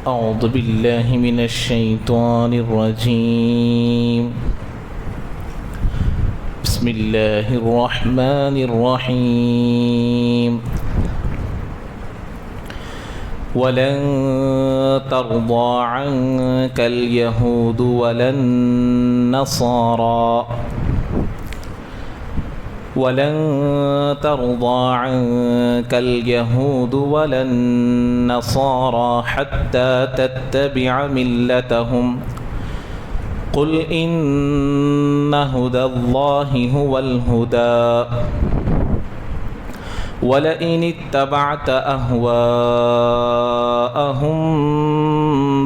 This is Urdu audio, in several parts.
أعوذ بالله من الشيطان الرجيم بسم الله الرحمن الرحيم ولن ترضى عنك اليهود ولا النصارى ولن ترضى عنك اليهود ولا النصارى حتى تتبع ملتهم قل إن هدى الله هو الهدى ولئن اتبعت أهواءهم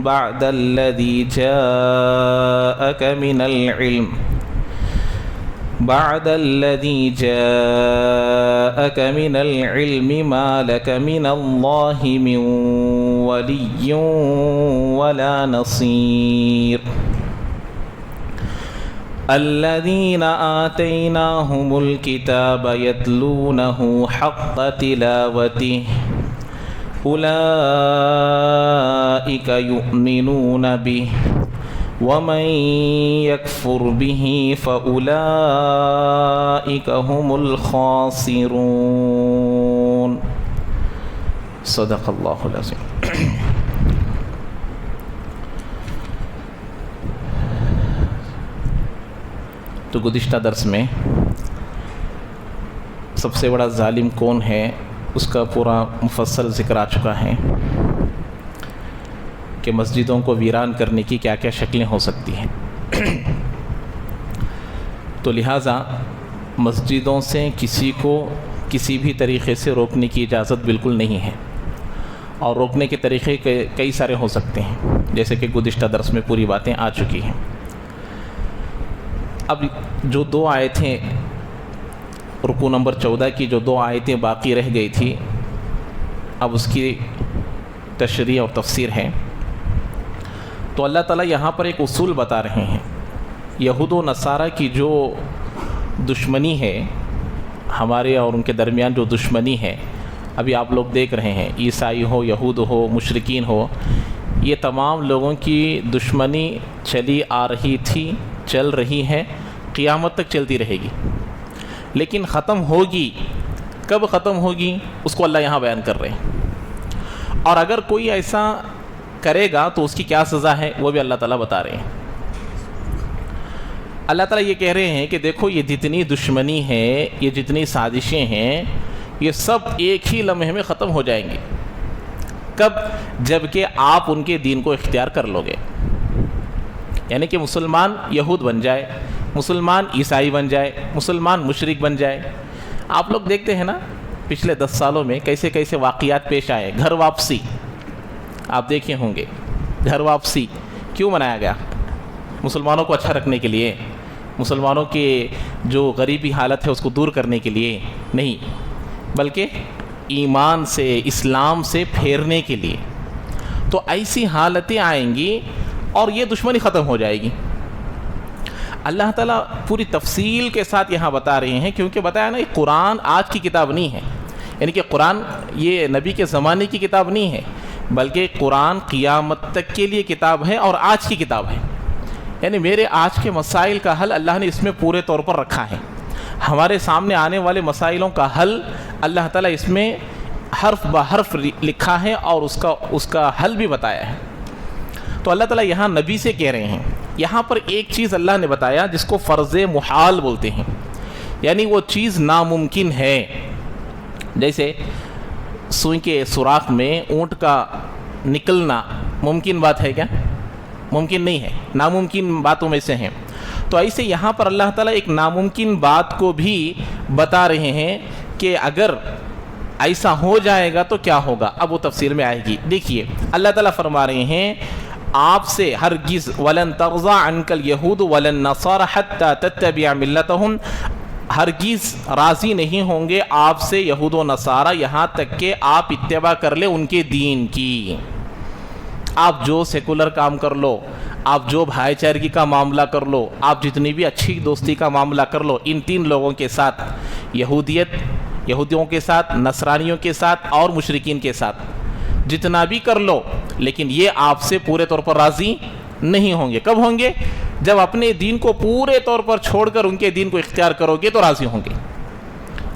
بعد الذي جاءك من العلم ما لك من الله من ولي ولا نصير الذين آتيناهم الكتاب يتلونه حق تلاوته أولئك يؤمنون به ومن يكفر به فأولئك هم الخاسرون صدق الله العظيم. تو گزشتہ درس میں سب سے بڑا ظالم کون ہے اس کا پورا مفصل ذکر آ چکا ہے کہ مسجدوں کو ویران کرنے کی کیا کیا شکلیں ہو سکتی ہیں. تو لہٰذا مسجدوں سے کسی کو کسی بھی طریقے سے روکنے کی اجازت بالکل نہیں ہے، اور روکنے کے طریقے کئی سارے ہو سکتے ہیں جیسے کہ گزشتہ درس میں پوری باتیں آ چکی ہیں. اب جو دو آیتیں رکوع نمبر 14 کی جو دو آیتیں باقی رہ گئی تھی، اب اس کی تشریح اور تفسیر ہے. تو اللہ تعالیٰ یہاں پر ایک اصول بتا رہے ہیں. یہود و نصارہ کی جو دشمنی ہے، ہمارے اور ان کے درمیان جو دشمنی ہے، ابھی آپ لوگ دیکھ رہے ہیں، عیسائی ہو، یہود ہو، مشرکین ہو، یہ تمام لوگوں کی دشمنی چلی آ رہی تھی، چل رہی ہے، قیامت تک چلتی رہے گی. لیکن ختم ہوگی، کب ختم ہوگی اس کو اللہ یہاں بیان کر رہے ہیں. اور اگر کوئی ایسا کرے گا تو اس کی کیا سزا ہے وہ بھی اللہ تعالیٰ بتا رہے ہیں. اللہ تعالیٰ یہ کہہ رہے ہیں کہ دیکھو یہ جتنی دشمنی ہے، یہ جتنی سازشیں ہیں، یہ سب ایک ہی لمحے میں ختم ہو جائیں گی. کب؟ جب کہ آپ ان کے دین کو اختیار کر لو گے. یعنی کہ مسلمان یہود بن جائے، مسلمان عیسائی بن جائے، مسلمان مشرک بن جائے. آپ لوگ دیکھتے ہیں نا پچھلے 10 سالوں میں کیسے کیسے واقعات پیش آئے. گھر واپسی آپ دیکھے ہوں گے. گھر واپسی کیوں منایا گیا؟ مسلمانوں کو اچھا رکھنے کے لیے، مسلمانوں کے جو غریبی حالت ہے اس کو دور کرنے کے لیے نہیں، بلکہ ایمان سے، اسلام سے پھیرنے کے لیے. تو ایسی حالتیں آئیں گی اور یہ دشمنی ختم ہو جائے گی. اللہ تعالیٰ پوری تفصیل کے ساتھ یہاں بتا رہے ہیں، کیونکہ بتایا نا یہ قرآن آج کی کتاب نہیں ہے. یعنی کہ قرآن یہ نبی کے زمانے کی کتاب نہیں ہے، بلکہ قرآن قیامت تک کے لیے کتاب ہے اور آج کی کتاب ہے. یعنی میرے آج کے مسائل کا حل اللہ نے اس میں پورے طور پر رکھا ہے. ہمارے سامنے آنے والے مسائلوں کا حل اللہ تعالیٰ اس میں حرف بحرف لکھا ہے اور اس کا حل بھی بتایا ہے. تو اللہ تعالیٰ یہاں نبی سے کہہ رہے ہیں. یہاں پر ایک چیز اللہ نے بتایا جس کو فرض محال بولتے ہیں، یعنی وہ چیز ناممکن ہے. جیسے سوئی کے سوراخ میں اونٹ کا نکلنا ممکن بات ہے کیا؟ ممکن نہیں ہے، ناممکن باتوں میں سے ہیں. تو ایسے یہاں پر اللہ تعالیٰ ایک ناممکن بات کو بھی بتا رہے ہیں کہ اگر ایسا ہو جائے گا تو کیا ہوگا. اب وہ تفسیر میں آئے گی. دیکھیے اللہ تعالیٰ فرما رہے ہیں آپ سے ہرگز وَلَن تَرْضَىٰ عَنْكَ الْيَهُودُ وَلَا النَّصَارَىٰ حَتَّىٰ تَتَّبِعَ مِلَّتَهُمْ، ہرگز راضی نہیں ہوں گے آپ سے یہود و نصارہ یہاں تک کہ آپ اتباع کر لیں ان کے دین کی. آپ جو سیکولر کام کر لو، آپ جو بھائی چارگی کا معاملہ کر لو، آپ جتنی بھی اچھی دوستی کا معاملہ کر لو، ان 3 لوگوں کے ساتھ، یہودیوں کے ساتھ، نصرانیوں کے ساتھ اور مشرکین کے ساتھ، جتنا بھی کر لو، لیکن یہ آپ سے پورے طور پر راضی نہیں ہوں گے۔ کب ہوں گے؟ جب اپنے دین کو پورے طور پر چھوڑ کر ان کے دین کو اختیار کرو گے تو راضی ہوں گے۔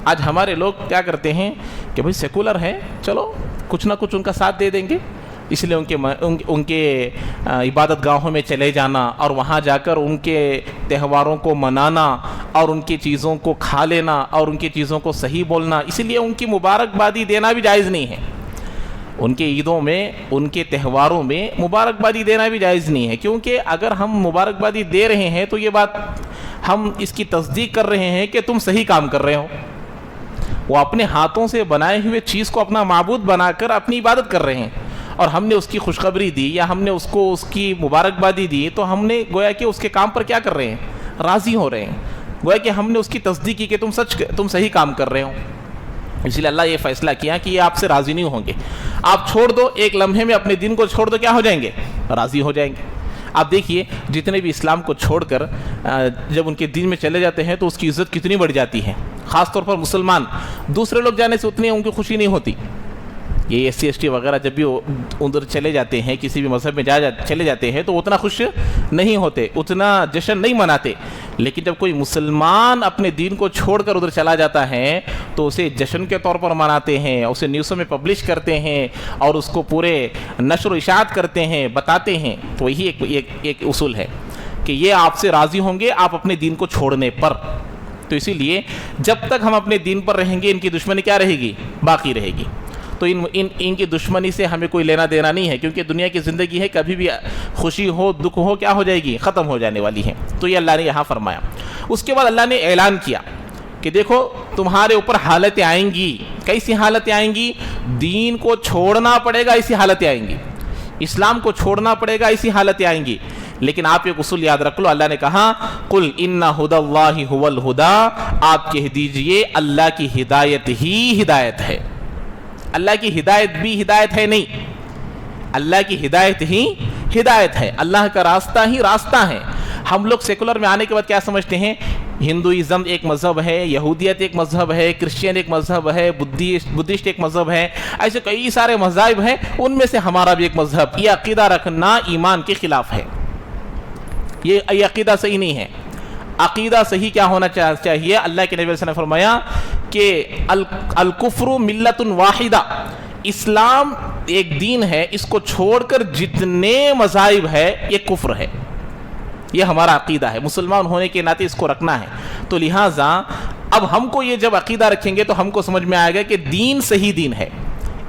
آج ہمارے لوگ کیا کرتے ہیں کہ بھئی سیکولر ہے، چلو کچھ نہ کچھ ان کا ساتھ دے دیں گے، اس لیے ان کے عبادت گاہوں میں چلے جانا اور وہاں جا کر ان کے تہواروں کو منانا اور ان کی چیزوں کو کھا لینا اور ان کی چیزوں کو صحیح بولنا، اسی لیے ان کی مبارکبادی دینا بھی جائز نہیں ہے۔ ان کے عیدوں میں، ان کے تہواروں میں مبارکبادی دینا بھی جائز نہیں ہے، کیونکہ اگر ہم مبارکبادی دے رہے ہیں تو یہ بات ہم اس کی تصدیق کر رہے ہیں کہ تم صحیح کام کر رہے ہو۔ وہ اپنے ہاتھوں سے بنائے ہوئے چیز کو اپنا معبود بنا کر اپنی عبادت کر رہے ہیں، اور ہم نے اس کی خوشخبری دی یا ہم نے اس کو اس کی مبارکبادی دی تو ہم نے گویا کہ اس کے کام پر کیا کر رہے ہیں؟ راضی ہو رہے ہیں، گویا کہ ہم نے اس کی تصدیق کی کہ تم صحیح کام کر رہے ہو۔ اس لیے اللہ یہ فیصلہ کیا کہ یہ آپ سے راضی نہیں ہوں گے۔ آپ چھوڑ دو، ایک لمحے میں اپنے دین کو چھوڑ دو، کیا ہو جائیں گے؟ راضی ہو جائیں گے۔ آپ دیکھیے جتنے بھی اسلام کو چھوڑ کر جب ان کے دین میں چلے جاتے ہیں تو اس کی عزت کتنی بڑھ جاتی ہے۔ خاص طور پر مسلمان، دوسرے لوگ جانے سے اتنی ان کی خوشی نہیں ہوتی۔ یہ SC ST وغیرہ جب بھی ادھر چلے جاتے ہیں، کسی بھی مذہب میں چلے جاتے ہیں تو اتنا خوش نہیں ہوتے، اتنا جشن نہیں مناتے، لیکن جب کوئی مسلمان اپنے دین کو چھوڑ کر ادھر چلا جاتا ہے تو اسے جشن کے طور پر مناتے ہیں، اسے نیوزوں میں پبلش کرتے ہیں اور اس کو پورے نشر و اشاعت کرتے ہیں، بتاتے ہیں۔ تو یہی ایک اصول ہے کہ یہ آپ سے راضی ہوں گے آپ اپنے دین کو چھوڑنے پر۔ تو اسی لیے جب تک ہم اپنے دین پر رہیں گے ان کی دشمنی کیا رہے گی؟ باقی رہے گی۔ تو ان کی دشمنی سے ہمیں کوئی لینا دینا نہیں ہے، کیونکہ دنیا کی زندگی ہے، کبھی بھی خوشی ہو دکھ ہو کیا ہو جائے گی؟ ختم ہو جانے والی ہے۔ تو یہ اللہ نے یہاں فرمایا۔ اس کے بعد اللہ نے اعلان کیا کہ دیکھو تمہارے اوپر حالتیں آئیں گی۔ کیسی حالتیں آئیں گی؟ دین کو چھوڑنا پڑے گا، ایسی حالتیں آئیں گی۔ اسلام کو چھوڑنا پڑے گا، ایسی حالتیں آئیں گی۔ لیکن آپ ایک اصول یاد رکھ لو، اللہ نے کہا قل ان ھدی اللہ ھو الھدی، آپ کہہ دیجئے اللہ کی ہدایت ہی ہدایت ہے۔ اللہ کی ہدایت بھی ہدایت ہے نہیں، اللہ کی ہدایت ہی ہدایت ہے، اللہ کا راستہ ہی راستہ ہے۔ ہم لوگ سیکولر میں آنے کے بعد کیا سمجھتے ہیں؟ ہندوازم ایک مذہب ہے، یہودیت ایک مذہب ہے، کرسچین ایک مذہب ہے، بدھسٹ ایک مذہب ہے، ایسے کئی سارے مذاہب ہیں، ان میں سے ہمارا بھی ایک مذہب۔ یہ عقیدہ رکھنا ایمان کے خلاف ہے، یہ عقیدہ صحیح نہیں ہے۔ عقیدہ صحیح کیا ہونا چاہیے؟ اللہ کے نبی صلی اللہ علیہ وسلم نے فرمایا کہ الکفر ملت واحدہ، اسلام ایک دین ہے، اس کو چھوڑ کر جتنے مذاہب ہے یہ کفر ہے۔ یہ ہمارا عقیدہ ہے، مسلمان ہونے کے ناطے اس کو رکھنا ہے۔ تو لہٰذا اب ہم کو یہ جب عقیدہ رکھیں گے تو ہم کو سمجھ میں آئے گا کہ دین صحیح دین ہے،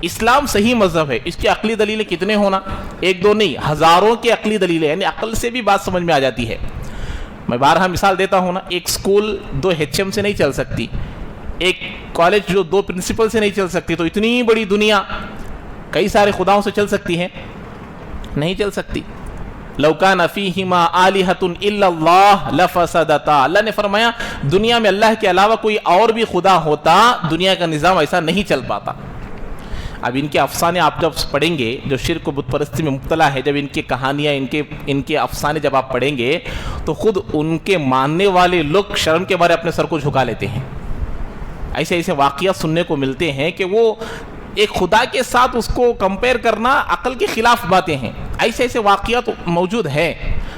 اسلام صحیح مذہب ہے۔ اس کی عقلی دلیلیں کتنے ہونا؟ ایک دو نہیں، ہزاروں کی عقلی دلیلیں، یعنی عقل سے بھی بات سمجھ میں آ جاتی ہے۔ میں بارہا مثال دیتا ہوں نا، ایک سکول 2 HM سے نہیں چل سکتی، ایک کالج جو 2 پرنسپل سے نہیں چل سکتی، تو اتنی بڑی دنیا کئی سارے خداؤں سے چل سکتی ہے؟ نہیں چل سکتی۔ لو کان فیہما آلہۃ الا اللہ لفسدتا، اللہ نے فرمایا دنیا میں اللہ کے علاوہ کوئی اور بھی خدا ہوتا دنیا کا نظام ایسا نہیں چل پاتا۔ اب ان کے افسانے آپ جب پڑھیں گے، جو شرک و بت پرستی میں مبتلا ہے، جب ان کی کہانیاں ان کے افسانے جب آپ پڑھیں گے تو خود ان کے ماننے والے لوگ شرم کے بارے اپنے سر کو جھکا لیتے ہیں۔ ایسے ایسے واقعات سننے کو ملتے ہیں کہ وہ ایک خدا کے ساتھ اس کو کمپیئر کرنا عقل کے خلاف باتیں ہیں، ایسے ایسے واقعات موجود ہیں۔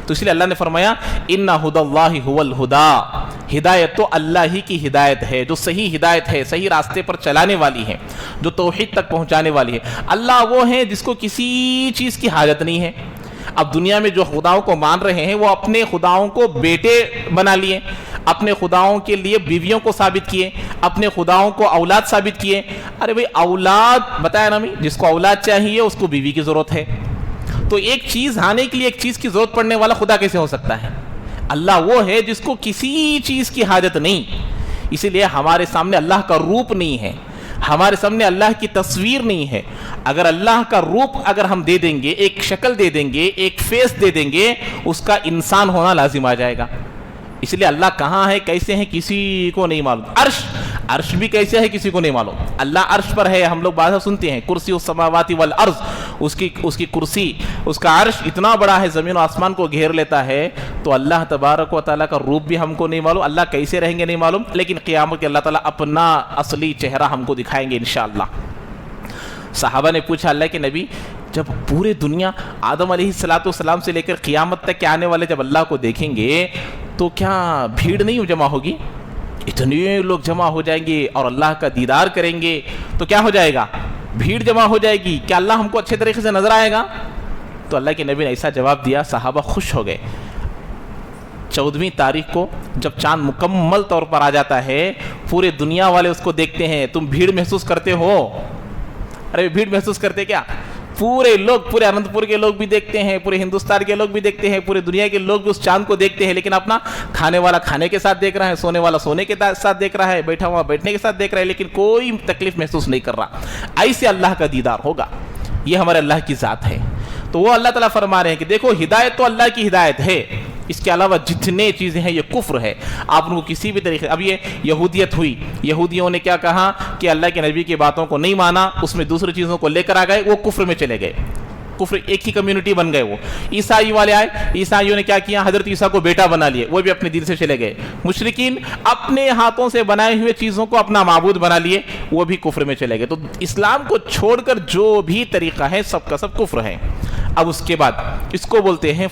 تو اس لیے اللہ نے فرمایا ان ھدی اللہ ھو الھدی، ہدایت تو اللہ ہی کی ہدایت ہے، جو صحیح ہدایت ہے، صحیح راستے پر چلانے والی ہے، جو توحید تک پہنچانے والی ہے۔ اللہ وہ ہے جس کو کسی چیز کی حاجت نہیں ہے۔ اب دنیا میں جو خداؤں کو مان رہے ہیں وہ اپنے خداؤں کو بیٹے بنا لیے، اپنے خداؤں کے لیے بیویوں کو ثابت کیے، اپنے خداؤں کو اولاد ثابت کیے۔ ارے بھئی اولاد بتایا نا، جس کو اولاد چاہیے اس کو بیوی کی ضرورت ہے، تو ایک چیز آنے کے لیے ایک چیز کی ضرورت پڑنے والا خدا کیسے ہو سکتا ہے؟ اللہ وہ ہے جس کو کسی چیز کی حاجت نہیں۔ اسی لیے ہمارے سامنے اللہ کا روپ نہیں ہے، ہمارے سامنے اللہ کی تصویر نہیں ہے۔ اگر اللہ کا روپ اگر ہم دے دیں گے، ایک شکل دے دیں گے، ایک فیس دے دیں گے، اس کا انسان ہونا لازم آ جائے گا۔ اس لیے اللہ کہاں ہے، کیسے ہے، کسی کو نہیں معلوم۔ عرش بھی کیسے ہے، کسی کو نہیں معلوم۔ اللہ عرش پر ہے، ہم لوگ باتیں سنتے ہیں کرسی السماوات والارض، اس کی کرسی، اس کا عرش اتنا بڑا ہے، زمین و آسمان کو گھیر لیتا ہے۔ تو اللہ تبارک و تعالیٰ کا روپ بھی ہم کو نہیں معلوم، اللہ کیسے رہیں گے نہیں معلوم، لیکن قیامت کے اللہ تعالیٰ اپنا اصلی چہرہ ہم کو دکھائیں گے انشاءاللہ۔ صحابہ نے پوچھا اللہ کے نبی جب پورے دنیا آدم علیہ السلام سے لے کر قیامت تک کے آنے والے جب اللہ کو دیکھیں گے تو کیا بھیڑ نہیں جمع ہوگی؟ اتنے لوگ جمع ہو جائیں گے اور اللہ کا دیدار کریں گے تو کیا ہو جائے گا؟ بھیڑ جمع ہو جائے گی، کیا اللہ ہم کو اچھے طریقے سے نظر آئے گا؟ تو اللہ کے نبی نے ایسا جواب دیا، صحابہ خوش ہو گئے۔ 14ویں تاریخ کو جب چاند مکمل طور پر آ جاتا ہے، پورے دنیا والے اس کو دیکھتے ہیں، تم بھیڑ محسوس کرتے ہو؟ ارے بھیڑ محسوس کرتے کیا؟ پورے لوگ، پورے اننت پور کے لوگ بھی دیکھتے ہیں، پورے ہندوستان کے لوگ بھی دیکھتے ہیں، پورے دنیا کے لوگ بھی اس چاند کو دیکھتے ہیں، لیکن اپنا کھانے والا کھانے کے ساتھ دیکھ رہا ہے، سونے والا سونے کے ساتھ دیکھ رہا ہے، بیٹھا ہوا بیٹھنے کے ساتھ دیکھ رہا ہے، لیکن کوئی تکلیف محسوس نہیں کر رہا۔ ایسے اللہ کا دیدار ہوگا، یہ ہمارے اللہ کی ذات ہے۔ تو وہ اللہ تعالیٰ فرما رہے ہیں کہ دیکھو ہدایت تو اللہ کی ہدایت ہے، اس کے علاوہ جتنے چیزیں ہیں یہ کفر ہے۔ آپ ان کو کسی بھی طریقے، اب یہ یہودیت ہوئی، یہودیوں نے کیا کہا کہ اللہ کے نبی کی باتوں کو نہیں مانا، اس میں دوسری چیزوں کو لے کر آ گئے، وہ کفر میں چلے گئے، کفر ایک ہی کمیونٹی بن گئے۔ وہ عیسائی والے آئے، عیسائیوں نے کیا کیا؟ حضرت عیسیٰ کو بیٹا بنا لیے، وہ بھی اپنے دین سے چلے گئے۔ مشرکین اپنے ہاتھوں سے بنائے ہوئے چیزوں کو اپنا معبود بنا لیے، وہ بھی کفر میں چلے گئے۔ تو اسلام کو چھوڑ کر جو بھی طریقہ ہے سب کا سب کفر ہے۔ اب اس کے بعد اس کو بولتے ہیں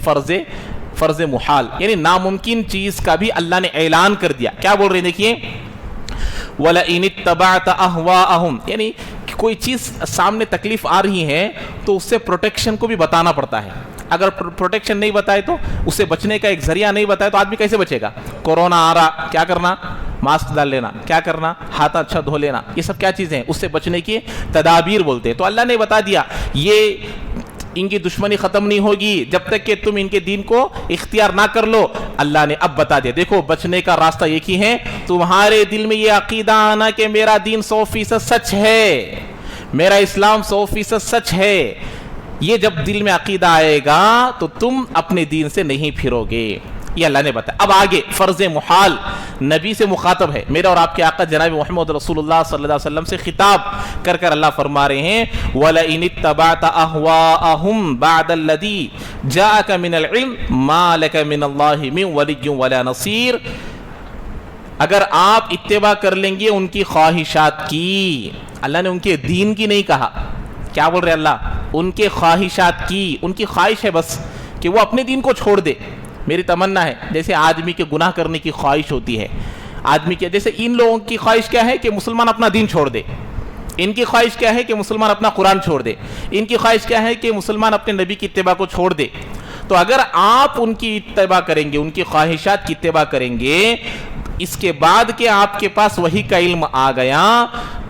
فرض محال، یعنی ناممکن چیز کا بھی اللہ نے اعلان کر دیا۔ کیا بول رہے ہیں دیکھیے، وَلَئِنِ اتَّبَعْتَ أَهْوَاءَهُمْ، یعنی کوئی چیز سامنے تکلیف آ رہی ہے تو اس سے پروٹیکشن کو بھی بتانا پڑتا ہے۔ اگر پروٹیکشن نہیں بتائے تو اسے بچنے کا ایک ذریعہ نہیں بتائے تو آدمی کیسے بچے گا؟ کورونا آ رہا، کیا کرنا؟ ماسک ڈال لینا، کیا کرنا؟ ہاتھ اچھا دھو لینا، یہ سب کیا چیزیں ہیں؟ اس سے بچنے کی تدابیر بولتے ہیں۔ تو اللہ نے بتا دیا یہ ان کی دشمنی ختم نہیں ہوگی جب تک کہ تم ان کے دین کو اختیار نہ کر لو۔ اللہ نے اب بتا دیا، دیکھو بچنے کا راستہ ایک ہی ہے، تمہارے دل میں یہ عقیدہ آنا کہ میرا دین 100% سچ ہے، میرا اسلام 100% سچ ہے۔ یہ جب دل میں عقیدہ آئے گا تو تم اپنے دین سے نہیں پھرو گے، یہ اللہ نے بتایا۔ اب آگے فرض محال نبی سے مخاطب ہے، میرا اور آپ کے آقا جناب محمد رسول اللہ صلی اللہ علیہ وسلم سے خطاب کر کر اللہ فرما رہے ہیں وَلَئِنِ اتَّبَعْتَ أَهْوَاءَهُمْ بَعْدَ الَّذِي جَاءَكَ مِنَ الْعِلْمِ مَا لَكَ مِنَ اللَّهِ مِنْ وَلِيٍّ وَلَا نَصِيرٍ۔ اگر آپ اتباع کر لیں گے ان کی خواہشات کی، اللہ نے ان کے دین کی نہیں کہا، کیا بول رہے اللہ؟ ان کے خواہشات کی، ان کی خواہش ہے بس کہ وہ اپنے دین کو چھوڑ دے۔ میری تمنا ہے جیسے آدمی کے گناہ کرنے کی خواہش ہوتی ہے، آدمی کے جیسے ان لوگوں کی خواہش کیا ہے کہ مسلمان اپنا دین چھوڑ دے، ان کی خواہش کیا ہے کہ مسلمان اپنا قرآن چھوڑ دے، ان کی خواہش کیا ہے کہ مسلمان اپنے نبی کی اتباع کو چھوڑ دے۔ تو اگر آپ ان کی اتباع کریں گے، ان کی خواہشات کی اتباع کریں گے، اس کے بعد کہ آپ کے پاس وحی کا علم آ گیا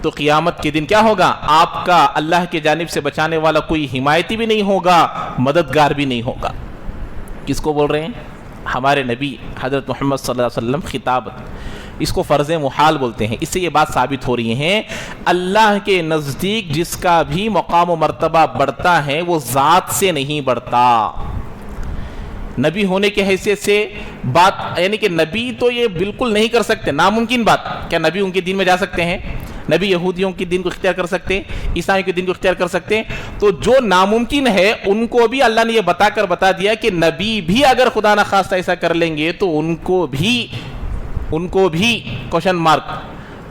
تو قیامت کے دن کیا ہوگا؟ آپ کا اللہ کی جانب سے بچانے والا کوئی حمایتی بھی نہیں ہوگا، مددگار بھی نہیں ہوگا۔ کس کو بول رہے ہیں؟ ہمارے نبی حضرت محمد صلی اللہ علیہ وسلم خطاب، اس کو فرض محال بولتے ہیں۔ اس سے یہ بات ثابت ہو رہی ہے اللہ کے نزدیک جس کا بھی مقام و مرتبہ بڑھتا ہے وہ ذات سے نہیں بڑھتا، نبی ہونے کے حیثیت سے بات، یعنی کہ نبی تو یہ بالکل نہیں کر سکتے، ناممکن بات۔ کیا نبی ان کے دین میں جا سکتے ہیں؟ نبی یہودیوں کے دین کو اختیار کر سکتے ہیں، عیسائیوں کے دین کو اختیار کر سکتے ہیں؟ تو جو ناممکن ہے ان کو بھی اللہ نے یہ بتا دیا کہ نبی بھی اگر خدا نہ خواستہ ایسا کر لیں گے تو ان کو بھی کوشچن مارک،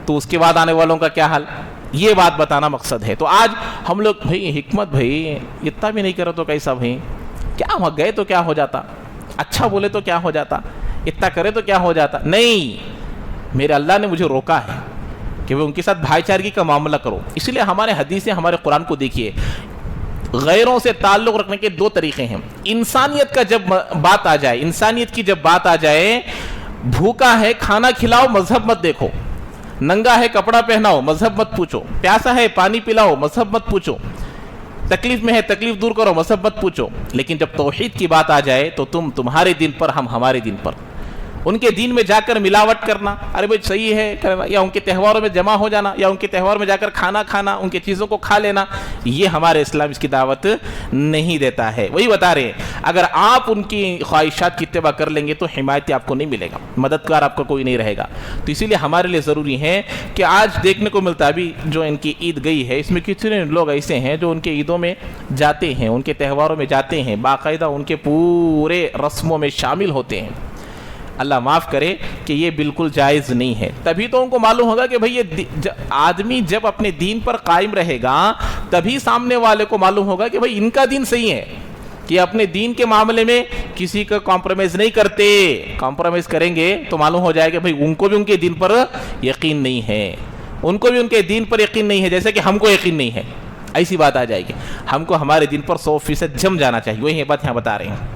تو اس کے بعد آنے والوں کا کیا حال؟ یہ بات بتانا مقصد ہے۔ تو آج ہم لوگ بھائی حکمت بھائی اتنا بھی نہیں کرو تو کیسا بھائی، کیا گئے تو کیا ہو جاتا، اچھا بولے تو کیا ہو جاتا، اتنا کرے تو کیا ہو جاتا؟ نہیں، میرے اللہ نے مجھے روکا ہے کہ وہ ان کے ساتھ بھائی چارگی کا معاملہ کرو۔ اس لیے ہمارے حدیثیں، ہمارے قرآن کو دیکھیے، غیروں سے تعلق رکھنے کے دو طریقے ہیں۔ انسانیت کا جب بات آ جائے، انسانیت کی جب بات آ جائے، بھوکا ہے کھانا کھلاؤ، مذہب مت دیکھو، ننگا ہے کپڑا پہناؤ، مذہب مت پوچھو، پیاسا ہے پانی پلاؤ، مذہب مت پوچھو، تکلیف میں ہے تکلیف دور کرو، مذہب مت پوچھو۔ لیکن جب توحید کی بات آ جائے تو تمہارے دین پر، ہم ہمارے دین پر، ان کے دین میں جا کر ملاوٹ کرنا، ارے بھائی صحیح ہے کرنا، یا ان کے تہواروں میں جمع ہو جانا، یا ان کے تہوار میں جا کر کھانا کھانا، ان کے چیزوں کو کھا لینا، یہ ہمارے اسلام اس کی دعوت نہیں دیتا ہے۔ وہی بتا رہے ہیں اگر آپ ان کی خواہشات کی اتباع کر لیں گے تو حمایتی آپ کو نہیں ملے گا، مددگار آپ کا کوئی نہیں رہے گا۔ تو اسی لیے ہمارے لیے ضروری ہے کہ آج دیکھنے کو ملتا ہے ابھی جو ان کی عید گئی ہے، اس میں کتنے لوگ ایسے ہیں جو ان کے عیدوں میں جاتے ہیں، ان کے تہواروں میں جاتے ہیں، باقاعدہ ان کے پورے رسموں میں شامل ہوتے ہیں۔ اللہ معاف کرے کہ یہ بالکل جائز نہیں ہے. تبھی تو ان کو معلوم ہوگا کہ بھئی یہ آدمی جب اپنے دین پر قائم رہے گا تبھی سامنے والے کو معلوم ہوگا کہ بھئی ان کا دین صحیح ہے, کہ اپنے دین کے معاملے میں کسی کا کمپرومائز نہیں کرتے. کمپرومائز کریں گے تو معلوم ہو جائے گا بھئی ان کو بھی ان کے دین پر یقین نہیں ہے, ان کو بھی ان کے دین پر یقین نہیں ہے جیسے کہ ہم کو یقین نہیں ہے. ایسی بات آ جائے گی. ہم کو ہمارے دین پر 100% جم جانا چاہیے. وہی بات یہاں بتا رہے ہیں.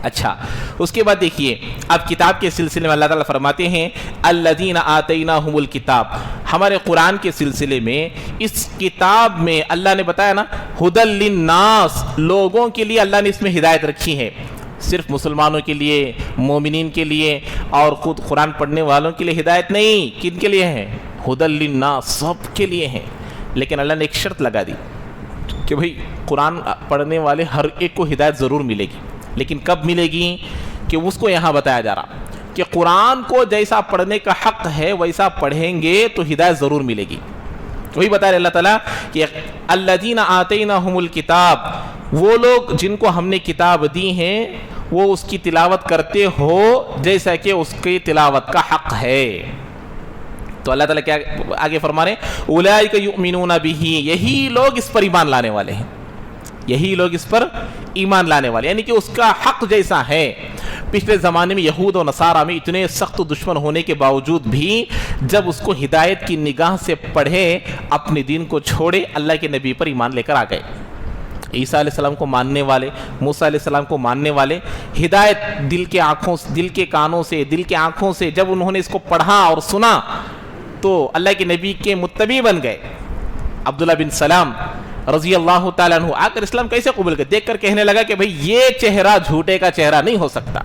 اچھا, اس کے بعد دیکھیے اب کتاب کے سلسلے میں اللہ تعالیٰ فرماتے ہیں الذین آتیناہم الکتاب. ہمارے قرآن کے سلسلے میں اس کتاب میں اللہ نے بتایا نا ھدی للناس, لوگوں کے لیے اللہ نے اس میں ہدایت رکھی ہے. صرف مسلمانوں کے لیے, مومنین کے لیے اور خود قرآن پڑھنے والوں کے لیے ہدایت نہیں. کن کے لیے ہے؟ ھدی للناس, سب کے لیے ہیں. لیکن اللہ نے ایک شرط لگا دی کہ بھئی قرآن پڑھنے والے ہر ایک کو ہدایت ضرور ملے گی. لیکن کب ملے گی کہ اس کو یہاں بتایا جا رہا کہ قرآن کو جیسا پڑھنے کا حق ہے ویسا پڑھیں گے تو ہدایت ضرور ملے گی. وہی بتا رہے اللہ تعالیٰ کہ الذین آتیناہم الکتاب, وہ لوگ جن کو ہم نے کتاب دی ہیں وہ اس کی تلاوت کرتے ہو جیسا کہ اس کی تلاوت کا حق ہے. تو اللہ تعالیٰ کیا آگے فرما رہے ہیں اولئک یؤمنون بہ, یہی لوگ اس پر ایمان لانے والے ہیں, یہی لوگ اس پر ایمان لانے والے, یعنی کہ اس کا حق جیسا ہے. پچھلے زمانے میں یہود و نصارہ میں اتنے سخت دشمن ہونے کے باوجود بھی جب اس کو ہدایت کی نگاہ سے پڑھے, اپنے دین کو چھوڑے, اللہ کے نبی پر ایمان لے کر آ گئے. عیسیٰ علیہ السلام کو ماننے والے, موسیٰ علیہ السلام کو ماننے والے, ہدایت دل کے آنکھوں, دل کے کانوں سے, دل کے آنکھوں سے جب انہوں نے اس کو پڑھا اور سنا تو اللہ کے نبی کے متبع بن گئے. عبداللہ بن سلام رضی اللہ تعالیٰ عنہ آ کر اسلام کیسے قبول کر, دیکھ کر کہنے لگا کہ بھئی یہ چہرہ جھوٹے کا چہرہ نہیں ہو سکتا.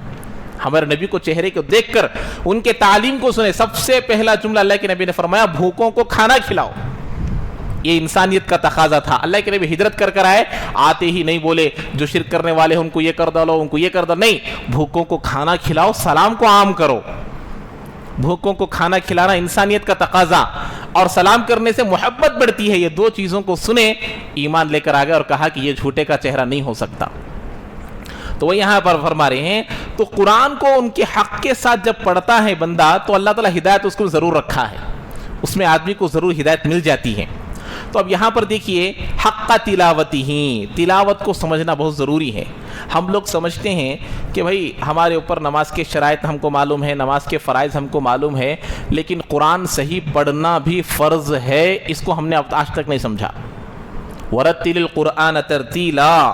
ہمارے نبی کو چہرے کو دیکھ کر ان کے تعلیم کو سنے. سب سے پہلا جملہ اللہ کے نبی نے فرمایا بھوکوں کو کھانا کھلاؤ. یہ انسانیت کا تقاضا تھا. اللہ کے نبی ہجرت کر آئے, آتے ہی نہیں بولے جو شرک کرنے والے ہیں ان کو یہ کر دو, ان کو یہ کر دو, نہیں, بھوکوں کو کھانا کھلاؤ, سلام کو عام کرو. بھوکوں کو کھانا کھلانا انسانیت کا تقاضا, اور سلام کرنے سے محبت بڑھتی ہے. یہ دو چیزوں کو سنے, ایمان لے کر آ گئے اور کہا کہ یہ جھوٹے کا چہرہ نہیں ہو سکتا. تو وہ یہاں پر فرما رہے ہیں تو قرآن کو ان کے حق کے ساتھ جب پڑھتا ہے بندہ تو اللہ تعالیٰ ہدایت اس کو ضرور رکھا ہے, اس میں آدمی کو ضرور ہدایت مل جاتی ہے. تو اب یہاں پر دیکھیے حق تلاوتی ہی, تلاوت کو سمجھنا بہت ضروری ہے. ہم لوگ سمجھتے ہیں کہ بھئی ہمارے اوپر نماز کے شرائط ہم کو معلوم ہے, نماز کے فرائض ہم کو معلوم ہے, لیکن قرآن صحیح پڑھنا بھی فرض ہے. اس کو ہم نے اب آج تک نہیں سمجھا. ورتل القرآن ترتیلا,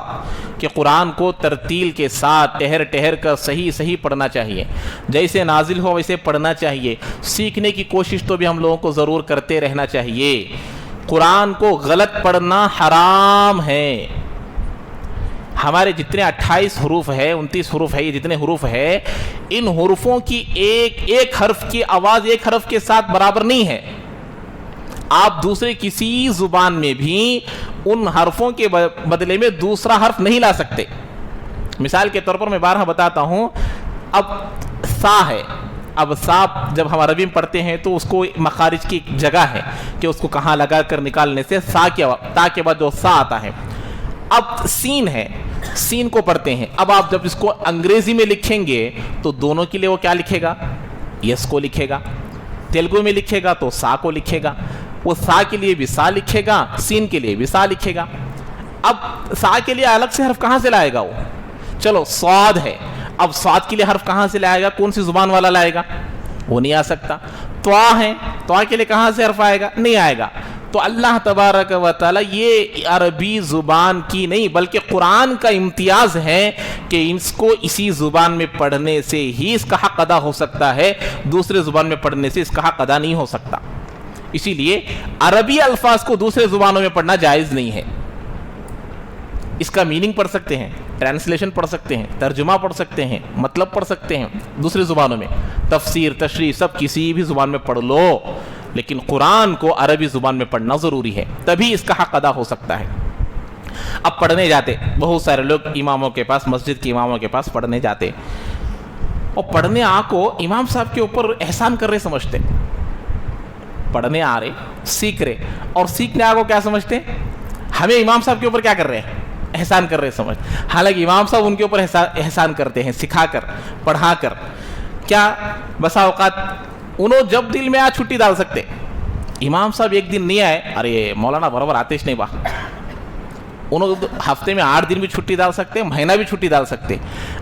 کہ قرآن کو ترتیل کے ساتھ ٹہر ٹہر کر صحیح پڑھنا چاہیے, جیسے نازل ہو ویسے پڑھنا چاہیے. سیکھنے کی کوشش تو بھی ہم لوگوں کو ضرور کرتے رہنا چاہیے. قرآن کو غلط پڑھنا حرام ہے. ہمارے جتنے 28 حروف ہے, 29 حروف ہے, یہ جتنے حروف ہے, ان حروفوں کی ایک حرف کی آواز ایک حرف کے ساتھ برابر نہیں ہے. آپ دوسرے کسی زبان میں بھی ان حرفوں کے بدلے میں دوسرا حرف نہیں لا سکتے. مثال کے طور پر میں بارہا بتاتا ہوں, اب سا ہے, اب سا جب ہم عربی میں پڑھتے ہیں تو اس کو مخارج کی جگہ ہے کہ اس کو کہاں لگا کر نکالنے سے سا کے تا کے بعد جو سا آتا ہے. اب سین ہے, سین کو پڑھتے ہیں. اب آپ جب اس کو انگریزی میں لکھیں گے تو دونوں کے لیے وہ کیا لکھے گا؟ یس کو لکھے گا. تیلگو میں لکھے گا تو سا کو لکھے گا. وہ سا کے لیے بھی سا لکھے گا, سین کے لیے بھی سا لکھے گا. اب سا کے لیے الگ سے حرف کہاں سے لائے گا وہ؟ چلو صاد ہے, اب صاد کے لیے حرف کہاں سے لائے گا؟ کون سی زبان والا لائے گا؟ وہ نہیں آ سکتا. طا ہے, طا کے لیے کہاں سے حرف آئے گا؟ نہیں آئے گا. تو اللہ تبارک و تعالی یہ عربی زبان کی نہیں بلکہ قرآن کا امتیاز ہے کہ اس کو اسی زبان میں پڑھنے سے ہی اس کا حق ادا ہو سکتا ہے, دوسرے زبان میں پڑھنے سے اس کا حق ادا نہیں ہو سکتا. اسی لیے عربی الفاظ کو دوسرے زبانوں میں پڑھنا جائز نہیں ہے. اس کا میننگ پڑھ سکتے ہیں, ٹرانسلیشن پڑھ سکتے ہیں, ترجمہ پڑھ سکتے ہیں, مطلب پڑھ سکتے ہیں دوسری زبانوں میں, تفسیر تشریح سب کسی بھی زبان میں پڑھ لو, لیکن قرآن کو عربی زبان میں پڑھنا ضروری ہے, تبھی اس کا حق ادا ہو سکتا ہے. اب پڑھنے جاتے بہت سارے لوگ اماموں کے پاس, مسجد کے اماموں کے پاس پڑھنے جاتے, اور پڑھنے کو امام صاحب کے اوپر احسان کر رہے سمجھتے. پڑھنے آ رہے, سیکھ رہے, اور سیکھنے کو کیا سمجھتے؟ ہمیں امام صاحب کے اوپر کیا کر رہے ہیں؟ احسان کر رہے سمجھ. حالانکہ امام صاحب ان کے اوپر احسان کرتے ہیں, سکھا کر, پڑھا کر. کیا بسا اوقات انہوں جب دل میں آ چھٹی ڈال سکتے. امام صاحب ایک دن نہیں آئے, ارے مولانا برابر آتش نہیں با, انہوں ہفتے میں 8 دن بھی چھٹی ڈال سکتے, مہینہ بھی چھٹی ڈال سکتے.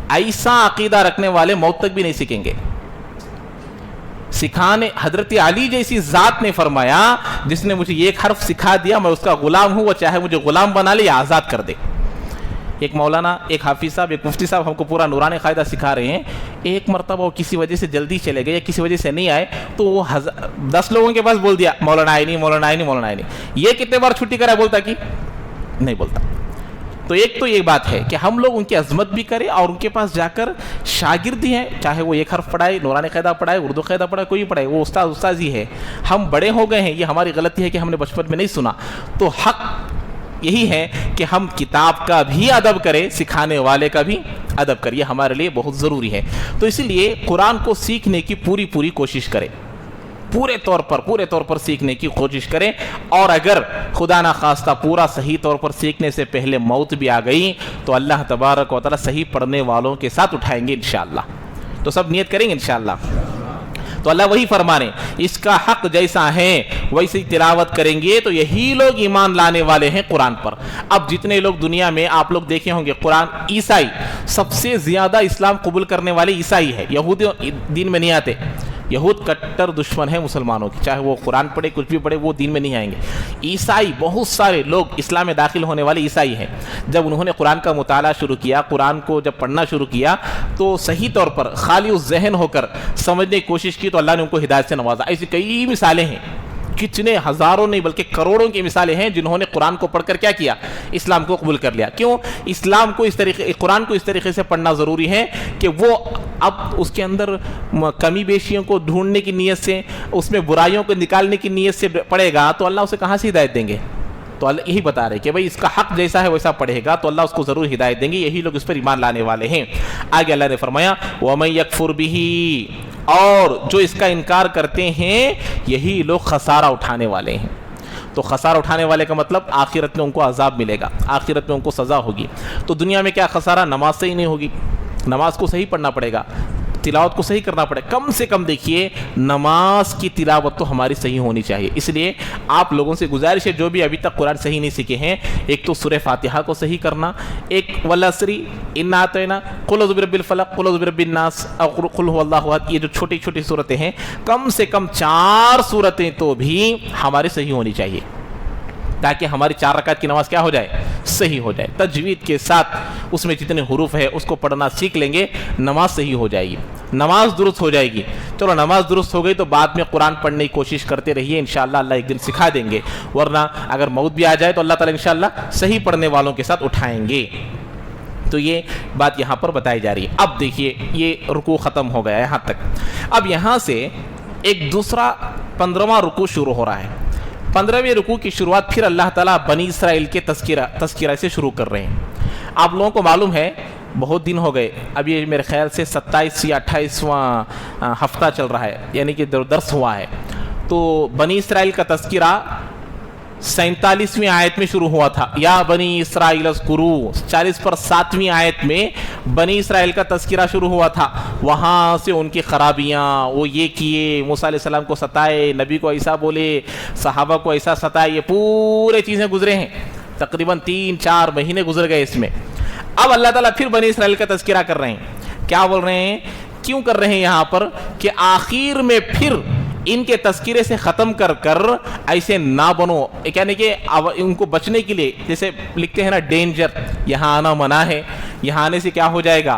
ایسا عقیدہ رکھنے والے موت تک بھی نہیں سیکھیں گے. سکھانے حضرت علی جیسی ذات نے فرمایا جس نے مجھے ایک حرف سکھا دیا میں اس کا غلام ہوں, وہ چاہے مجھے غلام بنا لے یا آزاد کر دے. ایک مولانا, ایک حافظ صاحب, ایک مفتی صاحب ہم کو پورا نورانی قاعدہ سکھا رہے ہیں. ایک مرتبہ وہ کسی وجہ سے جلدی چلے گئے یا کسی وجہ سے نہیں آئے تو وہ 10 لوگوں کے پاس بول دیا مولانا آئے نہیں, مولانا آئے نہیں, مولانا آئے نہیں. یہ کتنے بار چھٹی کرا بولتا کہ نہیں بولتا. تو ایک تو یہ بات ہے کہ ہم لوگ ان کی عظمت بھی کریں اور ان کے پاس جا کر شاگردی ہیں, چاہے وہ ایک حرف پڑھائے, نورانی قاعدہ پڑھائے, اردو قاعدہ پڑھائے, کوئی پڑھائے, وہ استاد ہی ہے. ہم بڑے ہو گئے ہیں, یہ ہماری غلطی ہے کہ ہم نے بچپن میں نہیں سنا. تو حق یہی ہے کہ ہم کتاب کا بھی ادب کریں, سکھانے والے کا بھی ادب کریں, یہ ہمارے لیے بہت ضروری ہے. تو اسی لیے قرآن کو سیکھنے کی پوری کوشش کریں, پورے طور پر سیکھنے کی کوشش کریں. اور اگر خدا نہ خواستہ پورا صحیح طور پر سیکھنے سے پہلے موت بھی آ گئی تو اللہ تبارک و تعالی صحیح پڑھنے والوں کے ساتھ اٹھائیں گے انشاءاللہ. تو سب نیت کریں گے انشاءاللہ. تو اللہ وہی فرمانے اس کا حق جیسا ہے ویسے ہی تلاوت کریں گے تو یہی لوگ ایمان لانے والے ہیں قرآن پر. اب جتنے لوگ دنیا میں آپ لوگ دیکھے ہوں گے قرآن, عیسائی سب سے زیادہ اسلام قبول کرنے والے عیسائی ہے. یہودی دین میں نہیں آتے, یہود کٹر دشمن ہے مسلمانوں کی, چاہے وہ قرآن پڑھے کچھ بھی پڑھے وہ دین میں نہیں آئیں گے. عیسائی بہت سارے لوگ اسلام میں داخل ہونے والے عیسائی ہیں. جب انہوں نے قرآن کا مطالعہ شروع کیا, قرآن کو جب پڑھنا شروع کیا تو صحیح طور پر خالی اس ذہن ہو کر سمجھنے کی کوشش کی تو اللہ نے ان کو ہدایت سے نوازا. ایسی کئی مثالیں ہیں, کتنے ہزاروں نہیں بلکہ کروڑوں کی مثالیں ہیں جنہوں نے قرآن کو پڑھ کر کیا کیا, اسلام کو قبول کر لیا. کیوں؟ اسلام کو اس طریقے, قرآن کو اس طریقے سے پڑھنا ضروری ہے کہ وہ اب اس کے اندر کمی بیشیوں کو ڈھونڈنے کی نیت سے, اس میں برائیوں کو نکالنے کی نیت سے پڑھے گا تو اللہ اسے کہاں سے ہدایت دیں گے. تو اللہ یہی بتا رہے کہ بھئی اس کا حق جیسا ہے ویسا پڑھے گا تو اللہ اس کو ضرور ہدایت دیں گے. یہی لوگ اس پر ایمان لانے والے ہیں. آگے اللہ نے فرمایا وَمَن يَكْفُرْ بِهِ, اور جو اس کا انکار کرتے ہیں یہی لوگ خسارہ اٹھانے والے ہیں. تو خسارہ اٹھانے والے کا مطلب آخرت میں ان کو عذاب ملے گا, آخرت میں ان کو سزا ہوگی. تو دنیا میں کیا خسارہ, نماز صحیح نہیں ہوگی, نماز کو صحیح پڑھنا پڑے گا, تلاوت کو صحیح کرنا پڑے. کم سے کم دیکھیے نماز کی تلاوت تو ہماری صحیح ہونی چاہیے. اس لیے آپ لوگوں سے گزارش ہے جو بھی ابھی تک قرآن صحیح نہیں سیکھے ہیں, ایک تو سورہ فاتحہ کو صحیح کرنا, ایک والعصر, انا اعطینا, قل اعوذ برب الفلق, قل اعوذ برب الناس, اور قل هو اللہ احد, یہ جو چھوٹی چھوٹی صورتیں ہیں کم سے کم 4 صورتیں تو بھی ہماری صحیح ہونی چاہیے تاکہ ہماری 4 رکعت کی نماز کیا ہو جائے, صحیح ہو جائے. تجوید کے ساتھ اس میں جتنے حروف ہے اس کو پڑھنا سیکھ لیں گے, نماز صحیح ہو جائے گی, نماز درست ہو جائے گی. چلو نماز درست ہو گئی تو بعد میں قرآن پڑھنے کی کوشش کرتے رہیے, انشاءاللہ اللہ ایک دن سکھا دیں گے. ورنہ اگر موت بھی آ جائے تو اللہ تعالیٰ انشاءاللہ صحیح پڑھنے والوں کے ساتھ اٹھائیں گے. تو یہ بات یہاں پر بتائی جا رہی ہے. اب دیکھیے یہ رکوع ختم ہو گیا یہاں تک. اب یہاں سے ایک دوسرا 15واں رکوع شروع ہو رہا ہے. 15ویں رکوع کی شروعات پھر اللہ تعالیٰ بنی اسرائیل کے تذکرہ سے شروع کر رہے ہیں. آپ لوگوں کو معلوم ہے بہت دن ہو گئے, اب یہ میرے خیال سے 27 یا 28واں ہفتہ چل رہا ہے, یعنی کہ درس ہوا ہے. تو بنی اسرائیل کا تذکرہ 47ویں آیت میں شروع ہوا تھا, یا بنی اسرائیل اذکروا. 40 پر 7ویں آیت میں بنی اسرائیل کا تذکرہ شروع ہوا تھا. وہاں سے ان کی خرابیاں, وہ یہ کیے, موسیٰ علیہ السلام کو ستائے, نبی کو ایسا بولے, صحابہ کو ایسا ستائے, یہ پورے چیزیں گزرے ہیں. تقریباً 3-4 مہینے گزر گئے اس میں. اب اللہ تعالیٰ پھر بنی اسرائیل کا تذکرہ کر رہے ہیں. کیا بول رہے ہیں, کیوں کر رہے ہیں یہاں پر کہ آخر میں پھر ان کے تذکرے سے ختم کر ایسے نہ بنو, یعنی کہ ان کو بچنے کے لیے, جیسے لکھتے ہیں نا ڈینجر, یہاں آنا منع ہے, یہاں آنے سے کیا ہو جائے گا,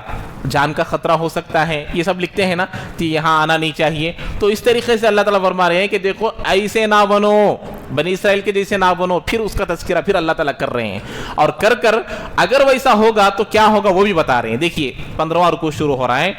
جان کا خطرہ ہو سکتا ہے, یہ سب لکھتے ہیں نا, تو یہاں آنا نہیں چاہیے. تو اس طریقے سے اللہ تعالیٰ فرما رہے ہیں کہ دیکھو ایسے نہ بنو, بنی اسرائیل کے جیسے نہ بنو. پھر اس کا تذکرہ پھر اللہ تعالیٰ کر رہے ہیں, اور کر اگر ویسا ہوگا تو کیا ہوگا وہ بھی بتا رہے ہیں. دیکھیے 15واں رکوع شروع ہو رہا ہے.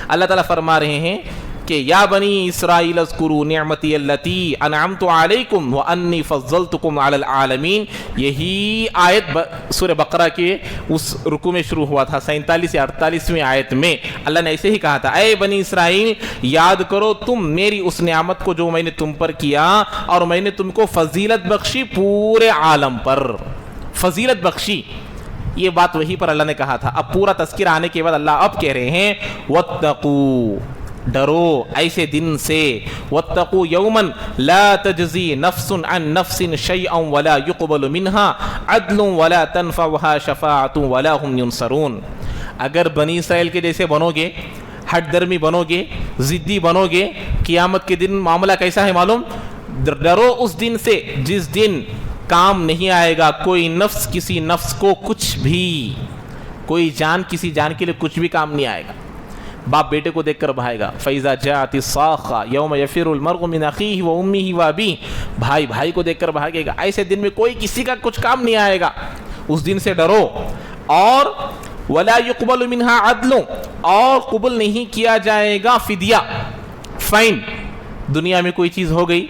اللہ تعالیٰ فرما رہے ہیں کہ یا بنی اسرائیل اذکروا نعمتی اللتی انعمت علیکم وانی فضلتکم علی العالمین. یہی آیت سورہ بقرہ کے اس رکوع میں شروع ہوا تھا, 47 یا 48ویں آیت میں اللہ نے ایسے ہی کہا تھا, اے بنی اسرائیل یاد کرو تم میری اس نعمت کو جو میں نے تم پر کیا, اور میں نے تم کو فضیلت بخشی پورے عالم پر. فضیلت بخشی یہ بات وہی پر اللہ نے کہا تھا. اب پورا تذکرہ آنے کے بعد اللہ اب کہہ رہے ہیں واتقوا، ڈرو ایسے دن سے، واتقوا یوما لا تجزی نفس عن نفس شیئا ولا يقبل منها عدل ولا تنفعها شفاعۃ ولا هم ينصرون. اگر بنی اسرائیل کے جیسے بنو گے، ہٹ درمی بنو گے، ضدی بنو گے، قیامت کے دن معاملہ کیسا ہے معلوم؟ ڈرو اس دن سے جس دن کام نہیں آئے گا کوئی نفس کسی نفس کو کچھ بھی، کوئی جان کسی جان کے لیے کچھ بھی کام نہیں آئے گا. باپ بیٹے کو دیکھ کر بھائے گا. فَإِذَا جَاءَتِ الصَّاخَّةُ يَوْمَ يَفِرُّ الْمَرْءُ مِنْ أَخِيهِ وَأُمِّهِ وَأَبِيهِ. بھائی بھائی کو دیکھ کر بھاگے گا. ایسے دن میں کوئی کسی کا کچھ کام نہیں آئے گا. اس دن سے ڈرو. اور وَلَا يُقْبَلُ مِنْهَا عَدْلٌ، اور قبول نہیں کیا جائے گا فدیہ، فائن. دنیا میں کوئی چیز ہو گئی،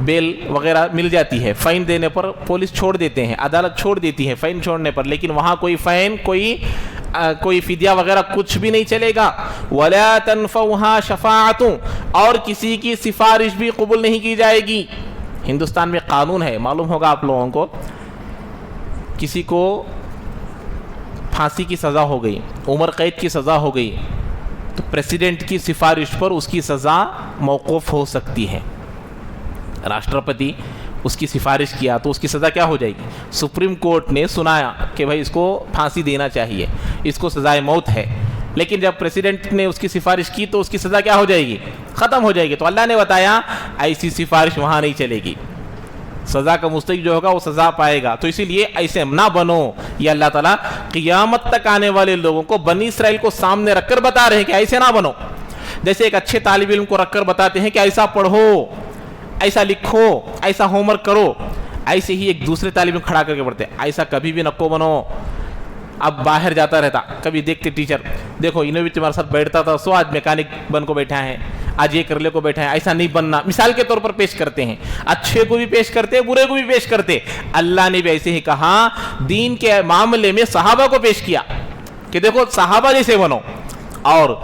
بیل وغیرہ مل جاتی ہے، فائن دینے پر پولیس چھوڑ دیتے ہیں، عدالت چھوڑ دیتی ہے فائن چھوڑنے پر، لیکن وہاں کوئی فائن کوئی فدیہ وغیرہ کچھ بھی نہیں چلے گا. وَلَا تَنْفَعُهَا شَفَاعَةٌ، اور کسی کی سفارش بھی قبول نہیں کی جائے گی. ہندوستان میں قانون ہے، معلوم ہوگا آپ لوگوں کو، کسی کو پھانسی کی سزا ہو گئی، عمر قید کی سزا ہو گئی، تو پریزیڈنٹ کی سفارش پر اس کی سزا موقوف ہو سکتی ہے. راشٹرپتی اس کی سفارش کیا تو اس کی سزا کیا ہو جائے گی؟ سپریم کورٹ نے سنایا کہ بھائی اس کو پھانسی دینا چاہیے، اس کو سزائے موت ہے. لیکن جب پریزیڈنٹ نے اس کی سفارش کی تو اس کی سزا کیا ہو جائے گی؟ ختم ہو جائے گی. تو اللہ نے بتایا ایسی سفارش وہاں نہیں چلے گی، سزا کا مستحق جو ہوگا وہ سزا پائے گا. تو اسی لیے ایسے نہ بنو. یہ اللہ تعالیٰ قیامت تک آنے والے لوگوں کو بنی اسرائیل کو سامنے رکھ کر بتا رہے ہیں کہ ایسے نہ بنو. جیسے ایک اچھے طالب علم کو رکھ کر بتاتے ہیں کہ ایسا پڑھو، ایسا لکھو، ایسا ہوم ورک کرو، ایسے ہی ایک دوسرے طالب علم کھڑا کر کے پڑھتے ہیں ایسا کبھی بھی نکو بنو. اب باہر جاتا رہتا، کبھی دیکھتے ٹیچر دیکھو انہوں بھی تمہارے ساتھ بیٹھتا تھا، سو آج میکینک بن کو بیٹھا ہے، آج یہ کرلے کو بیٹھا ہے. ایسا نہیں بننا. مثال کے طور پر پیش کرتے ہیں، اچھے کو بھی پیش کرتے، برے کو بھی پیش کرتے. اللہ نے بھی ایسے ہی کہا، دین کے معاملے میں صحابہ کو پیش کیا کہ دیکھو صحابہ جیسے بنو، اور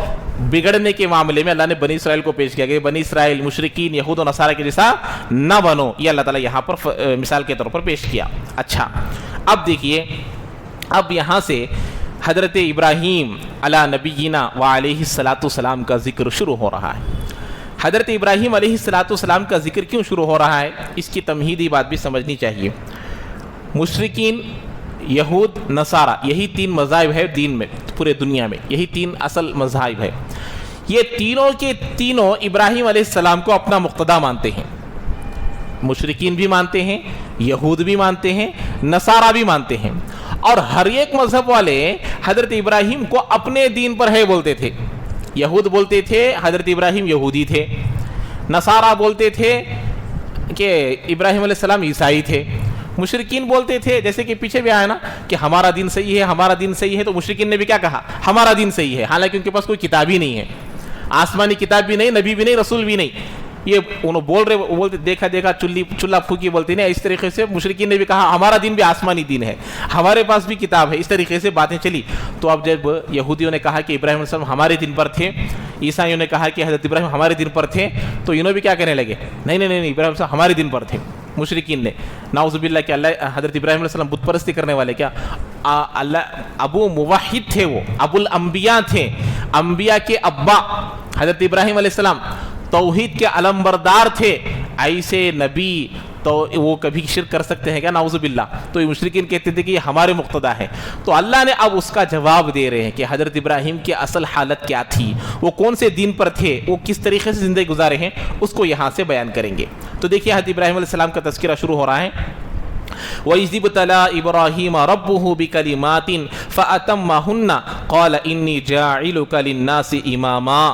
بگڑنے کے معاملے میں اللہ نے بنی اسرائیل کو پیش کیا کہ بنی اسرائیل مشرکین یہود و نصارہ کے جیسا نہ بنو. یہ اللہ تعالیٰ یہاں پر مثال کے طور پر پیش کیا. اچھا اب دیکھیے، اب یہاں سے حضرت ابراہیم علی نبینا و علیہ السلام کا ذکر شروع ہو رہا ہے. حضرت ابراہیم علیہ السلام کا ذکر کیوں شروع ہو رہا ہے؟ اس کی تمہیدی بات بھی سمجھنی چاہیے. مشرکین، یہود، نصارہ، یہی تین مذاہب ہے دین میں، پورے دنیا میں یہی تین اصل مذاہب ہے. یہ تینوں کے تینوں ابراہیم علیہ السلام کو اپنا مقتدا مانتے ہیں. مشرکین بھی مانتے ہیں، یہود بھی مانتے ہیں، نصارہ بھی مانتے ہیں. اور ہر ایک مذہب والے حضرت ابراہیم کو اپنے دین پر ہے بولتے تھے. یہود بولتے تھے حضرت ابراہیم یہودی تھے، نصارہ بولتے تھے کہ ابراہیم علیہ السلام عیسائی تھے. مشرکین بولتے تھے، جیسے کہ پیچھے بھی آیا نا کہ ہمارا دین صحیح ہے، ہمارا دین صحیح ہے. تو مشرکین نے بھی کیا کہا؟ ہمارا دین صحیح ہے، حالانکہ ان کے پاس کوئی کتاب ہی نہیں ہے، آسمانی کتاب بھی نہیں، نبی بھی نہیں، رسول بھی نہیں. یہ انہوں بولتے دیکھا چولہا پھوکی بولتے نہیں. اس طریقے سے مشرکین نے بھی کہا ہمارا دین بھی آسمانی دین ہے، ہمارے پاس بھی کتاب ہے. اس طریقے سے باتیں چلی. تو اب جب یہودیوں نے کہا کہ ابراہیم علیہ السلام ہمارے دین پر تھے، عیسائیوں نے کہا کہ حضرت ابراہیم ہمارے دین پر تھے، تو انہوں بھی کیا کہنے لگے؟ نہیں نہیں نہیں، ابراہیم صاحب ہمارے دین پر تھے. مشرکین نے نعوذ باللہ کہ اللہ حضرت ابراہیم علیہ السلام بت پرستی کرنے والے، کیا اللہ ابو موحد تھے، وہ ابو الانبیاء تھے، انبیاء کے ابا حضرت ابراہیم علیہ السلام توحید کے علمبردار تھے. ایسے نبی تو وہ کبھی شرک کر سکتے ہیں کیا؟ نعوذ باللہ. تو یہ مشرکین کہتے تھے کہ یہ ہمارے مقتدا ہے. تو اللہ نے اب اس کا جواب دے رہے ہیں کہ حضرت ابراہیم کی اصل حالت کیا تھی، وہ کون سے دین پر تھے، وہ کس طریقے سے زندگی گزارے ہیں، اس کو یہاں سے بیان کریں گے. تو دیکھیے حضرت ابراہیم علیہ السلام کا تذکرہ شروع ہو رہا ہے. وَإِذِ ابْتَلَىٰ إِبْرَاهِيمَ رَبُّهُ بِكَلِمَاتٍ فَأَتَمَّهُنَّ قَالَ إِنِّي جَاعِلُكَ لِلنَّاسِ إِمَامًا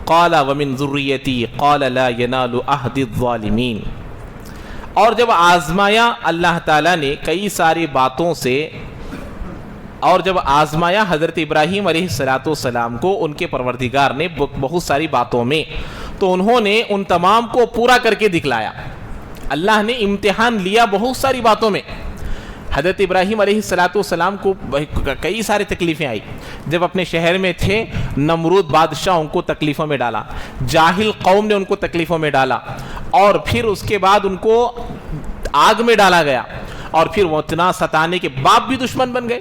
قَالَ وَمِن ذُرِّيَّتِي قَالَ لَا يَنَالُ عَهْدِ الظَّالِمِينَ. اور جب آزمایا اللہ تعالیٰ نے کئی ساری باتوں سے، اور جب آزمایا حضرت ابراہیم علیہ السلام کو ان کے پروردگار نے بہت ساری باتوں میں، تو انہوں نے ان تمام کو پورا کر کے دکھلایا. اللہ نے امتحان لیا بہت ساری باتوں میں. حضرت ابراہیم علیہ السلام کو کئی ساری تکلیفیں آئی. جب اپنے شہر میں تھے، نمرود بادشاہ ان کو تکلیفوں میں ڈالا، جاہل قوم نے ان کو تکلیفوں میں ڈالا، اور پھر اس کے بعد ان کو آگ میں ڈالا گیا، اور پھر وہ اتنا ستانے کے باپ بھی دشمن بن گئے.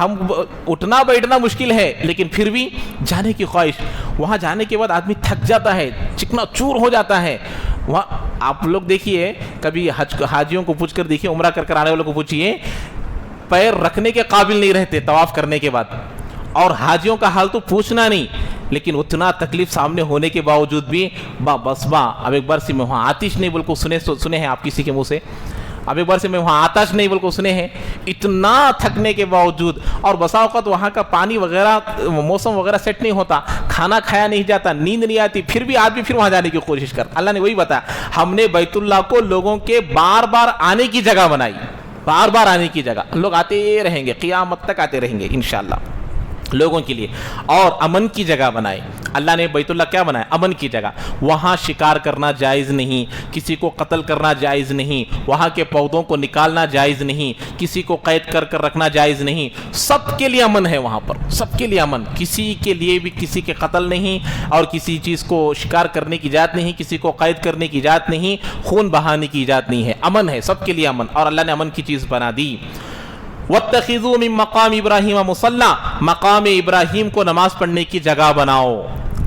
ہم اٹھنا بیٹھنا مشکل ہے لیکن پھر بھی جانے کی خواہش. وہاں جانے کے بعد آدمی تھک جاتا ہے, چکنا چور ہو جاتا ہے. وہاں آپ لوگ دیکھیے, کبھی حاجیوں کو پوچھ کر دیکھیے, عمرہ کر آنے والوں کو پوچھیے, پیر رکھنے کے قابل نہیں رہتے طواف کرنے کے بعد. اور حاجیوں کا حال تو پوچھنا نہیں, لیکن اتنا تکلیف سامنے ہونے کے باوجود بھی اب ایک بار سے میں وہاں آتش نہیں بول کو سنے ہیں آپ کسی کے منہ سے, اب ایک بار سے میں وہاں آتش نہیں بول کو سنے ہیں, اتنا تھکنے کے باوجود. اور بسا اوقات وہاں کا پانی وغیرہ موسم وغیرہ سیٹ نہیں ہوتا, کھانا کھایا نہیں جاتا, نیند نہیں آتی, پھر بھی آدمی پھر وہاں جانے کی کوشش کر. اللہ نے وہی بتایا, ہم نے بیت اللہ کو لوگوں کے بار بار آنے کی جگہ بنائی, بار بار آنے کی جگہ. لوگ آتے رہیں گے, قیامت تک آتے رہیں گے انشاءاللہ لوگوں کے لیے. اور امن کی جگہ بنائے اللہ نے. بیت اللہ کیا بنایا؟ امن کی جگہ. وہاں شکار کرنا جائز نہیں, کسی کو قتل کرنا جائز نہیں, وہاں کے پودوں کو نکالنا جائز نہیں, کسی کو قید کر رکھنا جائز نہیں. سب کے لیے امن ہے وہاں پر, سب کے لیے امن. کسی کے لیے بھی کسی کے قتل نہیں, اور کسی چیز کو شکار کرنے کی اجازت نہیں, کسی کو قید کرنے کی اجازت نہیں, خون بہانے کی اجازت نہیں ہے. امن ہے, سب کے لیے امن. اور اللہ نے امن کی چیز بنا دی. وَاتَّخِذُوا مِن مَقَامِ إِبْرَاهِيمَ مُصَلًّى, مقام ابراہیم کو نماز پڑھنے کی جگہ بناؤ.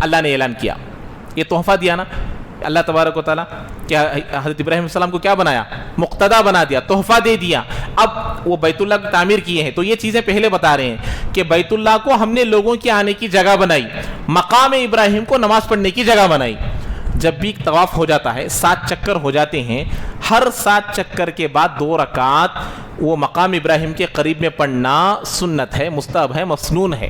اللہ نے اعلان کیا, یہ تحفہ دیا نا اللہ تبارک و تعالیٰ. کیا حضرت ابراہیم علیہ السلام کو کیا بنایا؟ مقتدا بنا دیا, تحفہ دے دیا. اب وہ بیت اللہ کی تعمیر کیے ہیں, تو یہ چیزیں پہلے بتا رہے ہیں کہ بیت اللہ کو ہم نے لوگوں کے آنے کی جگہ بنائی, مقام ابراہیم کو نماز پڑھنے کی جگہ بنائی. جب بھی طواف ہو جاتا ہے, 7 چکر ہو جاتے ہیں, ہر 7 چکر کے بعد 2 رکعت وہ مقام ابراہیم کے قریب میں پڑھنا سنت ہے, مستحب ہے, مسنون ہے.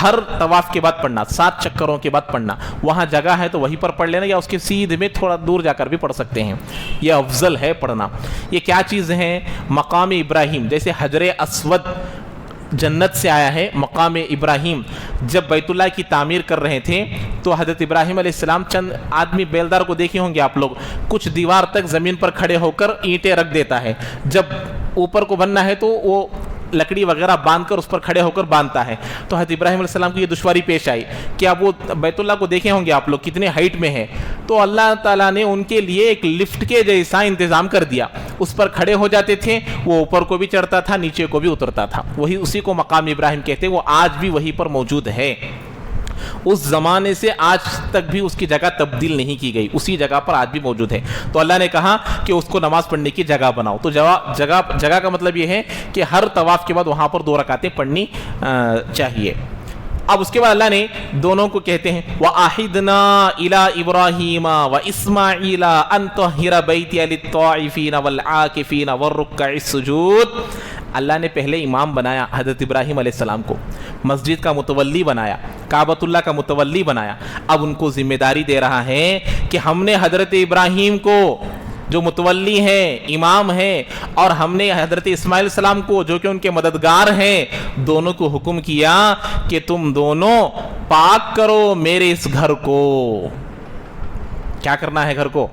ہر طواف کے بعد پڑھنا, 7 چکروں کے بعد پڑھنا. وہاں جگہ ہے تو وہیں پر پڑھ لینا, یا اس کے سیدھ میں تھوڑا دور جا کر بھی پڑھ سکتے ہیں, یہ افضل ہے پڑھنا. یہ کیا چیز ہیں؟ مقام ابراہیم. جیسے حجر اسود جنت سے آیا ہے, مقام ابراہیم جب بیت اللہ کی تعمیر کر رہے تھے تو حضرت ابراہیم علیہ السلام, چند آدمی بیلدار کو دیکھے ہوں گے آپ لوگ, کچھ دیوار تک زمین پر کھڑے ہو کر اینٹیں رکھ دیتا ہے. جب اوپر کو بننا ہے تو وہ لکڑی وغیرہ باندھ کر اس پر کھڑے ہو کر باندھتا ہے. تو حضرت ابراہیم علیہ السلام کو یہ دشواری پیش آئی کہ اب وہ بیت اللہ کو دیکھے ہوں گے آپ لوگ کتنے ہائٹ میں ہے, تو اللہ تعالیٰ نے ان کے لیے ایک لفٹ کے جیسا انتظام کر دیا. اس پر کھڑے ہو جاتے تھے, وہ اوپر کو بھی چڑھتا تھا, نیچے کو بھی اترتا تھا. وہی اسی کو مقام ابراہیم کہتے ہیں. وہ آج بھی وہیں پر موجود ہے. اس زمانے سے آج تک بھی اس کی جگہ تبدیل نہیں کی گئی, اسی جگہ پر آج بھی موجود ہے. تو اللہ نے کہا کہ اس کو نماز پڑھنے کی جگہ بناؤ. تو جگہ کا مطلب یہ ہے کہ ہر طواف کے بعد وہاں پر 2 رکعتیں پڑھنی چاہیے. اب اس کے بعد اللہ نے دونوں کو کہتے ہیں وَأَحِدْنَا إِلَىٰ إِبْرَاهِيمَ وَإِسْمَاعِيلَ أَن طَهِّرَ بَيْتِيَ لِلطَّائِفِينَ وَالْعَاكِفِينَ وَالرُّكَّعِ السُّجُودِ. اللہ نے پہلے امام بنایا حضرت ابراہیم علیہ السلام کو, مسجد کا متولی بنایا, کعبۃ اللہ کا متولی بنایا. اب ان کو ذمہ داری دے رہا ہے کہ ہم نے حضرت ابراہیم کو جو متولی ہیں, امام ہیں, اور ہم نے حضرت اسماعیل السلام کو جو کہ ان کے مددگار ہیں, دونوں کو حکم کیا کہ تم دونوں پاک کرو میرے اس گھر کو. کیا کرنا ہے گھر کو؟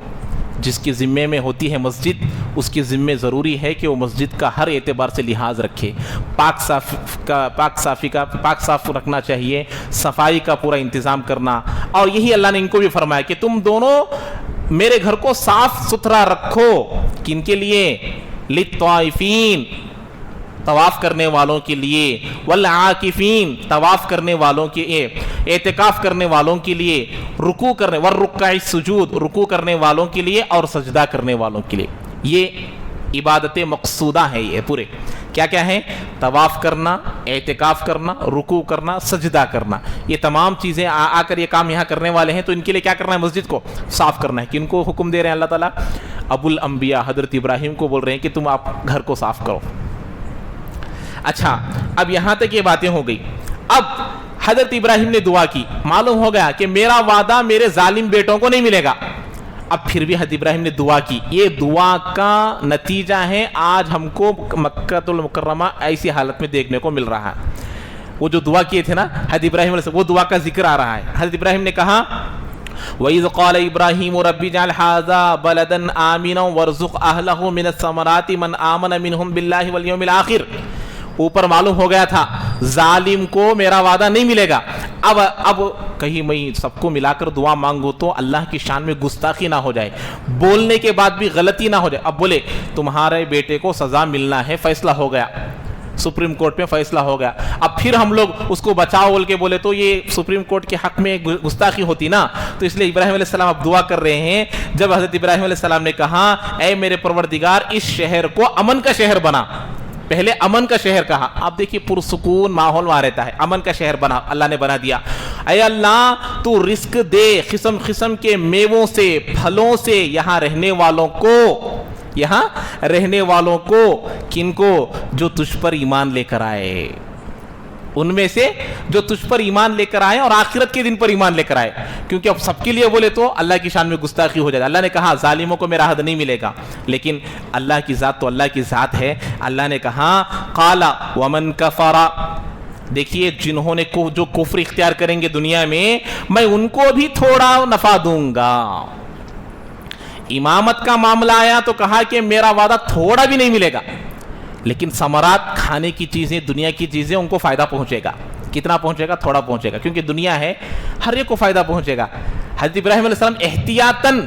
جس کے ذمے میں ہوتی ہے مسجد, اس کے ذمے ضروری ہے کہ وہ مسجد کا ہر اعتبار سے لحاظ رکھے. پاک صاف رکھنا چاہیے, صفائی کا پورا انتظام کرنا. اور یہی اللہ نے ان کو بھی فرمایا کہ تم دونوں میرے گھر کو صاف ستھرا رکھو. کن کے لیے؟ للطائفین, طواف کرنے والوں کے لیے, والعاکفین, طواف کرنے والوں کے لیے, اعتکاف کرنے والوں کے لیے, رکوع کرنے, والرکع السجود, رکوع کرنے والوں کے لیے اور سجدہ کرنے والوں کے لیے. یہ عبادت مقصودہ ہیں. یہ پورے کیا کیا ہیں؟ طواف کرنا, اعتکاف کرنا, رکوع کرنا, سجدہ کرنا. یہ تمام چیزیں آ کر یہ کام یہاں کرنے والے ہیں. تو ان کے لیے کیا کرنا ہے؟ مسجد کو صاف کرنا ہے. کن کو حکم دے رہے ہیں اللہ تعالیٰ؟ ابو الانبیاء حضرت ابراہیم کو بول رہے ہیں کہ تم آپ گھر کو صاف کرو. اچھا, اب یہاں تک یہ باتیں ہو گئی. اب حضرت ابراہیم نے دعا کی, معلوم ہو گیا کہ میرا وعدہ میرے ظالم بیٹوں کو نہیں ملے گا. اب پھر بھی حضرت ابراہیم نے دعا کی. یہ دعا کا نتیجہ ہے آج ہم کو مکہ المکرمہ ایسی حالت میں دیکھنے کو مل رہا ہے. وہ جو دعا کیے تھے نا حضرت ابراہیم علیہ السلام, وہ دعا کا ذکر آ رہا ہے. حضرت ابراہیم نے کہا وَإِذْ قَالَ إِبْرَاهِيمُ رَبِّ اجْعَلْ هَٰذَا بَلَدًا آمِنًا وَارْزُقْ أَهْلَهُ مِنَ الثَّمَرَاتِ مَنْ آمَنَ مِنْهُمْ بِاللَّهِ وَالْيَوْمِ الْآخِرِ. اوپر معلوم ہو گیا تھا ظالم کو میرا وعدہ نہیں ملے گا. اب کہیں میں سب کو ملا کر دعا مانگو تو اللہ کی شان میں گستاخی نہ ہو جائے, بولنے کے بعد بھی غلطی نہ ہو جائے. اب بولے تمہارے بیٹے کو سزا ملنا ہے, فیصلہ ہو گیا, سپریم کورٹ میں فیصلہ ہو گیا. اب پھر ہم لوگ اس کو بچاؤ بول کے بولے تو یہ سپریم کورٹ کے حق میں گستاخی ہوتی نا. تو اس لیے ابراہیم علیہ السلام اب دعا کر رہے ہیں. جب حضرت ابراہیم علیہ السلام نے کہا اے میرے پروردگار اس شہر کو امن کا شہر بنا, پہلے امن کا شہر کہا, آپ دیکھیے پرسکون ماحول وہاں رہتا ہے, امن کا شہر بنا, اللہ نے بنا دیا. اے اللہ تو رزق دے قسم قسم کے میووں سے پھلوں سے یہاں رہنے والوں کو کن کو, جو تجھ پر ایمان لے کر آئے, ان میں سے جو تجھ پر ایمان لے کر آئے اور آخرت کے دن پر ایمان لے کر آئے. کیونکہ اب سب کے لیے بولے تو اللہ کی شان میں گستاخی ہو جائے. اللہ نے کہا ظالموں کو میرا حد نہیں ملے گا, لیکن اللہ کی ذات تو اللہ کی ذات ہے. اللہ نے کہا قال ومن کفر, دیکھیے جنہوں نے جو کفر اختیار کریں گے دنیا میں ان کو بھی تھوڑا نفع دوں گا. امامت کا معاملہ آیا تو کہا کہ میرا وعدہ تھوڑا بھی نہیں ملے گا, لیکن ثمرات کھانے کی چیزیں, دنیا کی چیزیں ان کو فائدہ پہنچے گا. کتنا پہنچے گا؟ تھوڑا پہنچے گا, کیونکہ دنیا ہے, ہر ایک کو فائدہ پہنچے گا. حضرت ابراہیم علیہ السلام احتیاطاً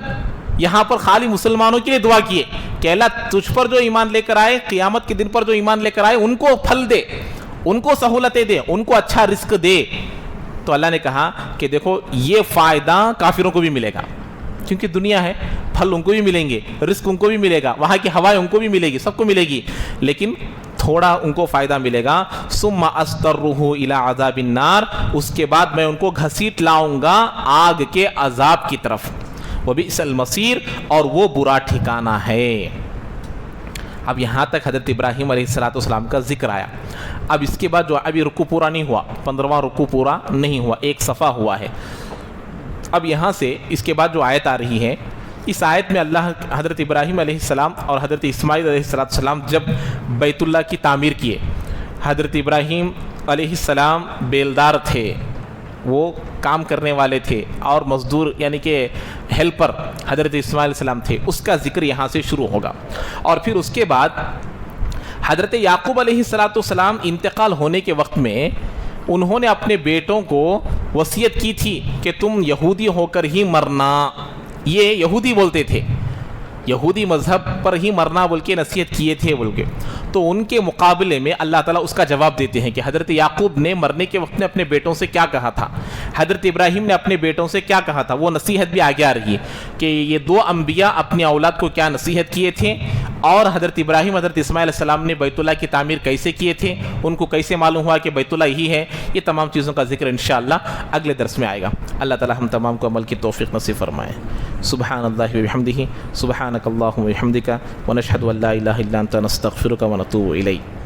یہاں پر خالی مسلمانوں کے لیے دعا کیے کہ اللہ تجھ پر جو ایمان لے کر آئے, قیامت کے دن پر جو ایمان لے کر آئے, ان کو پھل دے, ان کو سہولتیں دے, ان کو اچھا رزق دے. تو اللہ نے کہا کہ دیکھو یہ فائدہ کافروں کو بھی ملے گا, کیونکہ دنیا ہے, پھل ان کو بھی ملیں گے, رزق ان کو بھی ملے گا, وہاں کی ہوائیں ان کو بھی ملے گی, سب کو ملے گی, لیکن تھوڑا ان کو فائدہ ملے گا. ثم استرہ الی عذاب النار, اس کے بعد میں ان کو گھسیٹ لاؤں گا آگ کے عذاب کی طرف. وبئس المصیر, اور وہ برا ٹھکانہ ہے. اب یہاں تک حضرت ابراہیم علیہ السلام کا ذکر آیا. اب اس کے بعد جو ابھی رکوع پورا نہیں ہوا, 15واں رکوع پورا نہیں ہوا, ایک صفحہ ہوا ہے. اب یہاں سے اس کے بعد جو آیت آ رہی ہے, اس آیت میں اللہ حضرت ابراہیم علیہ السلام اور حضرت اسماعیل علیہ السلام جب بیت اللہ کی تعمیر کیے, حضرت ابراہیم علیہ السلام بیلدار تھے, وہ کام کرنے والے تھے, اور مزدور یعنی کہ ہیلپر حضرت اسماعیل علیہ السلام تھے. اس کا ذکر یہاں سے شروع ہوگا. اور پھر اس کے بعد حضرت یعقوب علیہ السلام انتقال ہونے کے وقت میں انہوں نے اپنے بیٹوں کو وصیت کی تھی کہ تم یہودی ہو کر ہی مرنا. یہ یہودی بولتے تھے, یہودی مذہب پر ہی مرنا بول کے نصیحت کیے تھے بول کے. تو ان کے مقابلے میں اللہ تعالیٰ اس کا جواب دیتے ہیں کہ حضرت یعقوب نے مرنے کے وقت میں اپنے بیٹوں سے کیا کہا تھا, حضرت ابراہیم نے اپنے بیٹوں سے کیا کہا تھا. وہ نصیحت بھی آگے آ رہی ہے کہ یہ دو انبیاء اپنی اولاد کو کیا نصیحت کیے تھے, اور حضرت ابراہیم حضرت اسماعیل علیہ السلام نے بیت اللہ کی تعمیر کیسے کیے تھے, ان کو کیسے معلوم ہوا کہ بیت اللہ یہی ہے. یہ تمام چیزوں کا ذکر انشاءاللہ اگلے درس میں آئے گا. اللہ تعالیٰ ہم تمام کو عمل کی توفیق نصیب فرمائے. سبحان اللہ وبحمدہ, سبحانک اللہم وبحمدک, ونشہد ان لا الہ الا انت نستغفرک ونتوب الیک.